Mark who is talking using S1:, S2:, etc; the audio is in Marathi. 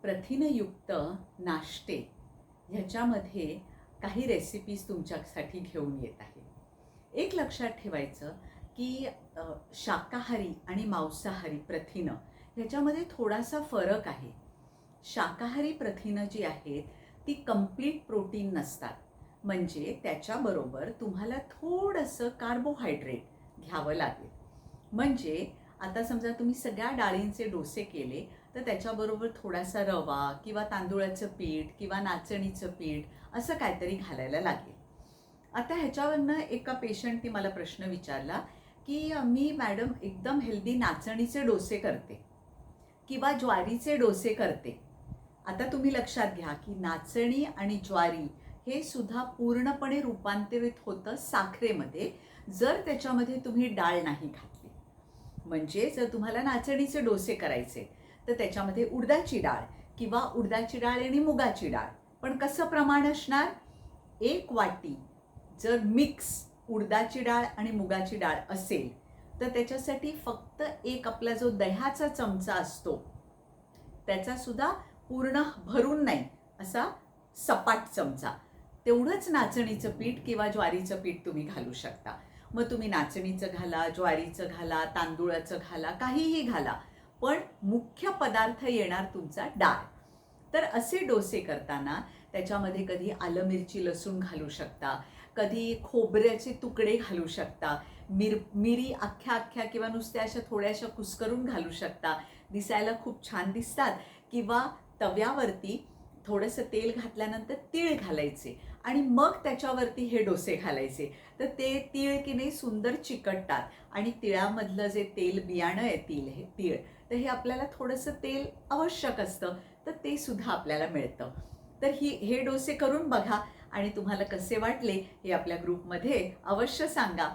S1: प्रथिनयुक्त नाश्ते ह्याच्यामध्ये काही रेसिपीज तुमच्यासाठी घेऊन येत आहे. एक लक्षात ठेवायचं की शाकाहारी आणि मांसाहारी प्रथिनं ह्याच्यामध्ये थोडासा फरक आहे. शाकाहारी प्रथिनं जी आहेत ती कंप्लीट प्रोटीन नसतात, म्हणजे त्याच्याबरोबर तुम्हाला थोडंसं कार्बोहायड्रेट घ्यावं लागेल. म्हणजे आता समजा तुम्ही सगळ्या डाळींचे डोसे केले तर त्याच्याबरोबर थोडासा रवा किंवा तांदूळाचं पीठ किंवा नाचणीचं पीठ असं काहीतरी घालायला लागेल. आता ह्याच्यावरनं एका पेशंटनी मला प्रश्न विचारला की मी मॅडम एकदम हेल्दी नाचणीचे डोसे करते किंवा ज्वारीचे डोसे करते. आता तुम्ही लक्षात घ्या की नाचणी आणि ज्वारी हे सुद्धा पूर्णपणे रूपांतरित होतं साखरेमध्ये जर त्याच्यामध्ये तुम्ही डाळ नाही घातली. म्हणजे जर तुम्हाला नाचणीचे डोसे करायचे तर त्याच्यामध्ये उडदाची डाळ किंवा उडदाची डाळ आणि मुगाची डाळ, पण कसं प्रमाण असणार? 1 वाटी जर मिक्स उडदाची डाळ आणि मुगाची डाळ असेल तर त्याच्यासाठी फक्त एक आपला जो दह्याचा चमचा असतो त्याचा सुद्धा पूर्ण भरून नाही असा सपाट चमचा तेवढंच नाचणीचं पीठ किंवा ज्वारीचं पीठ तुम्ही घालू शकता. मग तुम्ही नाचणीचं घाला, ज्वारीचं घाला, तांदूळाचं घाला, काहीही घाला, पण मुख्य पदार्थ येणार तुमचा डाळ. तर असे डोसे करताना त्याच्यामध्ये कधी आलं मिरची लसूण घालू शकता, कधी खोबऱ्याचे तुकडे घालू शकता, मिरी अख्ख्या किंवा नुसत्या अशा थोड्याशा कुस्करून घालू शकता, दिसायला खूप छान दिसतात. किंवा तव्यावरती थोडंसं तेल घातल्यानंतर तीळ घालायचे आणि मग त्याच्यावरती हे डोसे घालायचे तर ते तीळ की नाही सुंदर चिकटतात आणि तिळामधलं जे तेल बियाणं आहे तीळ तर हे आपल्याला थोडंसं तेल आवश्यक असतं तर ते सुद्धा आपल्याला मिळतं. तर हे डोसे करून बघा आणि तुम्हाला कसे वाटले हे आपल्या ग्रुपमध्ये अवश्य सांगा.